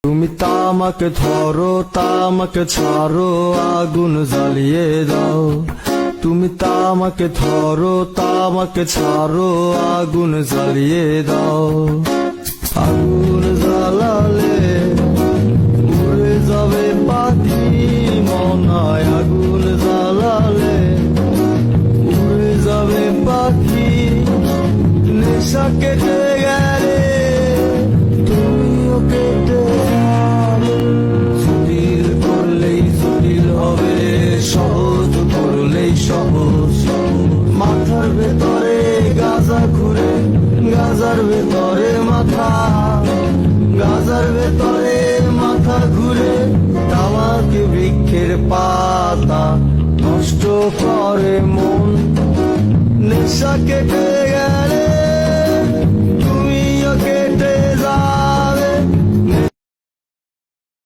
তুমি তামাক ধরো তামাক ছাড়ো আগুন জ্বালিয়ে দাও। তুমি তামাক ধরো তামাক ছাড়ো আগুন জ্বালিয়ে দাও। আগুন জ্বালালে উড়ে যাবে পাখি মনায়। আগুন জ্বালালে উড়ে যাবে পাখি। নেশা কেটে গেলে তুমিও কেটে জটিল করলেই জটিল হবে, সহজ করলেই সহজ। মাথার ভেতরে গাজা ঘুরে, গাজার ভেতরে মাথা, গাজার ভেতরে মাথা ঘুরে। তামাক বৃক্ষের পাতা নষ্ট করে মন। নেশা কেটে